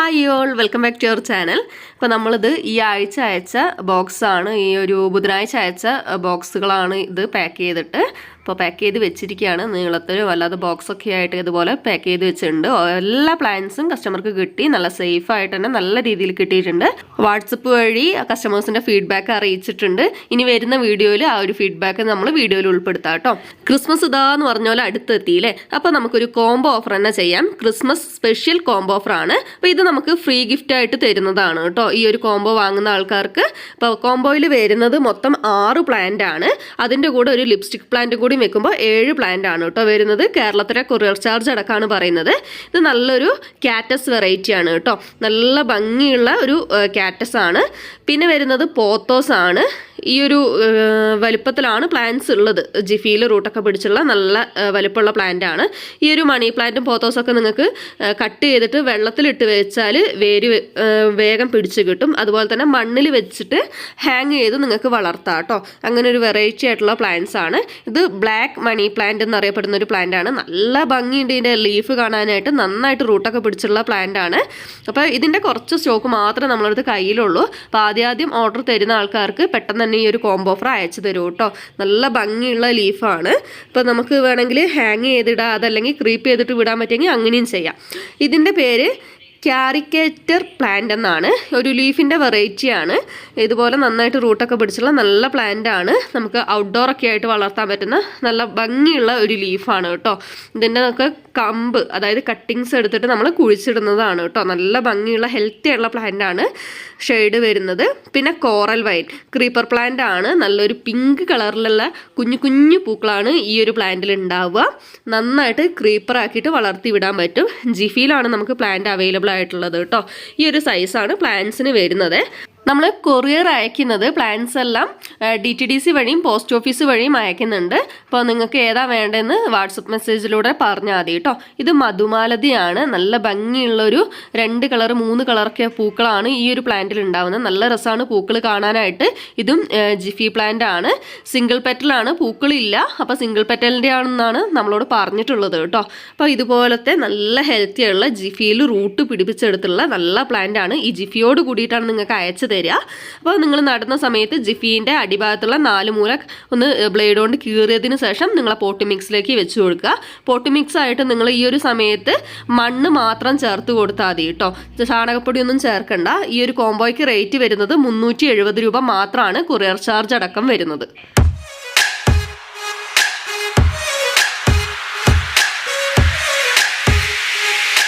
Hi all, welcome back to your channel. അപ്പോൾ നമ്മളിത് ഈ ആഴ്ച അയച്ച ബോക്സാണ്, ഈ ഒരു ബുധനാഴ്ച അയച്ച ബോക്സുകളാണ് ഇത് പാക്ക് ചെയ്തിട്ട് ഇപ്പോൾ പാക്ക് ചെയ്ത് വെച്ചിരിക്കുകയാണ്. നീളത്തിലും അല്ലാതെ ബോക്സൊക്കെ ആയിട്ട് ഇതുപോലെ പാക്ക് ചെയ്ത് വെച്ചിട്ടുണ്ട്. എല്ലാ പ്ലാൻസും കസ്റ്റമർക്ക് കിട്ടി, നല്ല സേഫ് ആയിട്ട് തന്നെ നല്ല രീതിയിൽ കിട്ടിയിട്ടുണ്ട്. വാട്സപ്പ് വഴി കസ്റ്റമേഴ്സിൻ്റെ ഫീഡ്ബാക്ക് അറിയിച്ചിട്ടുണ്ട്. ഇനി വരുന്ന വീഡിയോയിൽ ആ ഒരു ഫീഡ്ബാക്ക് നമ്മൾ വീഡിയോയിൽ ഉൾപ്പെടുത്താം കേട്ടോ. ക്രിസ്മസ് ഇതാന്ന് പറഞ്ഞ പോലെ അടുത്തെത്തിയില്ലേ, അപ്പോൾ നമുക്കൊരു കോംബോ ഓഫർ തന്നെ ചെയ്യാം. ക്രിസ്മസ് സ്പെഷ്യൽ കോംബോ ഓഫറാണ്. അപ്പോൾ ഇത് നമുക്ക് ഫ്രീ ഗിഫ്റ്റ് ആയിട്ട് തരുന്നതാണ് കേട്ടോ, ഈ ഒരു കോംബോ വാങ്ങുന്ന ആൾക്കാർക്ക്. അപ്പോൾ കോംബോയിൽ വരുന്നത് മൊത്തം 6 പ്ലാന്റ് ആണ്. അതിൻ്റെ കൂടെ ഒരു ലിപ്സ്റ്റിക് പ്ലാന്റ് കൂടി വെക്കുമ്പോൾ 7 പ്ലാന്റ് ആണ് കേട്ടോ വരുന്നത്. കേരളത്തിലെ കൊറിയർ ചാർജ് അടക്കമാണ് പറയുന്നത്. ഇത് നല്ലൊരു കാറ്റസ് വെറൈറ്റി ആണ് കേട്ടോ, നല്ല ഭംഗിയുള്ള ഒരു കാറ്റസ് ആണ്. പിന്നെ വരുന്നത് പോത്തോസ് ആണ്. ഈ ഒരു വലിപ്പത്തിലാണ് പ്ലാന്റ്സ് ഉള്ളത്. ജിഫിയിൽ റൂട്ടൊക്കെ പിടിച്ചുള്ള നല്ല വലിപ്പമുള്ള പ്ലാന്റ് ആണ്. ഈ ഒരു മണി പ്ലാന്റും പോത്തോസൊക്കെ നിങ്ങൾക്ക് കട്ട് ചെയ്തിട്ട് വെള്ളത്തിലിട്ട് വെച്ചാൽ വേര് വേഗം പിടിച്ച് കിട്ടും. അതുപോലെ തന്നെ മണ്ണിൽ വെച്ചിട്ട് ഹാങ് ചെയ്ത് നിങ്ങൾക്ക് വളർത്താം കേട്ടോ. അങ്ങനെ ഒരു വെറൈറ്റി ആയിട്ടുള്ള പ്ലാന്റ്സ് ആണ് ഇത്. ബ്ലാക്ക് മണി പ്ലാന്റ് എന്നറിയപ്പെടുന്ന ഒരു പ്ലാന്റ് ആണ്. നല്ല ഭംഗിയുണ്ട് ഇതിൻ്റെ ലീഫ് കാണാനായിട്ട്, നന്നായിട്ട് റൂട്ടൊക്കെ പിടിച്ചുള്ള പ്ലാന്റ് ആണ്. അപ്പോൾ ഇതിൻ്റെ കുറച്ച് സ്റ്റോക്ക് മാത്രമേ നമ്മളടുത്ത് കയ്യിലുള്ളൂ. അപ്പോൾ ആദ്യം ഓർഡർ തരുന്ന ആൾക്കാർക്ക് പെട്ടെന്ന് തന്നെ ഈ ഒരു കോംബോ ഓഫർ അയച്ചു തരും കേട്ടോ. നല്ല ഭംഗിയുള്ള ലീഫാണ്. ഇപ്പോൾ നമുക്ക് വേണമെങ്കിൽ ഹാങ് ചെയ്തിടാം, അതല്ലെങ്കിൽ ക്രീപ്പ് ചെയ്തിട്ട് വിടാൻ പറ്റുമെങ്കിൽ അങ്ങനെയും ചെയ്യാം. ഇതിൻ്റെ പേര് ക്യാരിക്കേറ്റർ പ്ലാന്റ് എന്നാണ്. ഒരു ലീഫിൻ്റെ വെറൈറ്റിയാണ്. ഇതുപോലെ നന്നായിട്ട് റൂട്ടൊക്കെ പിടിച്ചുള്ള നല്ല പ്ലാന്റ് ആണ്. നമുക്ക് ഔട്ട്ഡോറൊക്കെ ആയിട്ട് വളർത്താൻ പറ്റുന്ന നല്ല ഭംഗിയുള്ള ഒരു ലീഫാണ് കേട്ടോ. ഇതിൻ്റെ ഒക്കെ കമ്പ്, അതായത് കട്ടിങ്സ് എടുത്തിട്ട് നമ്മൾ കുഴിച്ചിടുന്നതാണ് കേട്ടോ. നല്ല ഭംഗിയുള്ള ഹെൽത്തി ആയിട്ടുള്ള പ്ലാന്റ് ആണ് ഷെയ്ഡ് വരുന്നത്. പിന്നെ കോറൽ വൈൻ ക്രീപ്പർ പ്ലാന്റ് ആണ്. നല്ലൊരു പിങ്ക് കളറിലുള്ള കുഞ്ഞു കുഞ്ഞു പൂക്കളാണ് ഈ ഒരു പ്ലാന്റിൽ ഉണ്ടാവുക. നന്നായിട്ട് ക്രീപ്പർ ആക്കിയിട്ട് വളർത്തി വിടാൻ പറ്റും. ജിഫിയിലാണ് നമുക്ക് പ്ലാന്റ് അവൈലബിൾ ആയിട്ടുള്ളത് കേട്ടോ. ഈ ഒരു സൈസാണ് പ്ലാന്റ്സിന് വരുന്നത്. നമ്മൾ കൊറിയർ അയക്കുന്നത് പ്ലാൻസ് എല്ലാം DTDC വഴിയും പോസ്റ്റ് ഓഫീസ് വഴിയും അയക്കുന്നുണ്ട്. അപ്പോൾ നിങ്ങൾക്ക് ഏതാ വേണ്ടതെന്ന് വാട്സപ്പ് മെസ്സേജിലൂടെ പറഞ്ഞാൽ മതി കേട്ടോ. ഇത് മധുമാലതിയാണ്. നല്ല ഭംഗിയുള്ളൊരു 2 കളർ 3 കളറൊക്കെ പൂക്കളാണ് ഈ ഒരു പ്ലാന്റിൽ ഉണ്ടാവുന്നത്. നല്ല രസമാണ് പൂക്കൾ കാണാനായിട്ട്. ഇതും ജിഫി പ്ലാന്റ് ആണ്. സിംഗിൾ പെറ്റലാണ്, പൂക്കളില്ല. അപ്പോൾ സിംഗിൾ പെറ്റലിൻ്റെ ആണെന്നാണ് നമ്മളോട് പറഞ്ഞിട്ടുള്ളത് കേട്ടോ. അപ്പോൾ ഇതുപോലത്തെ നല്ല ഹെൽത്തി ആയുള്ള ജിഫിയിൽ റൂട്ട് പിടിപ്പിച്ചെടുത്തുള്ള നല്ല പ്ലാന്റ് ആണ്. ഈ ജിഫിയോട് കൂടിയിട്ടാണ് നിങ്ങൾക്ക് അയച്ചു തരിക. അപ്പോൾ നിങ്ങൾ നടുന്ന സമയത്ത് ജിഫീൻ്റെ അടിഭാഗത്തുള്ള 4 മൂല ഒന്ന് ബ്ലേഡ് കൊണ്ട് കീറിയതിന് ശേഷം നിങ്ങൾ പോട്ട് മിക്സിലേക്ക് വെച്ച് കൊടുക്കുക. പോട്ട് മിക്സ് ആയിട്ട് നിങ്ങൾ ഈ ഒരു സമയത്ത് മണ്ണ് മാത്രം ചേർത്ത് കൊടുത്താൽ മതി കേട്ടോ. ചാണകപ്പൊടി ഒന്നും ചേർക്കണ്ട. ഈ ഒരു കോംബോയ്ക്ക് റേറ്റ് വരുന്നത് 370 രൂപ മാത്രമാണ് കൊറിയർ ചാർജ് അടക്കം വരുന്നത്.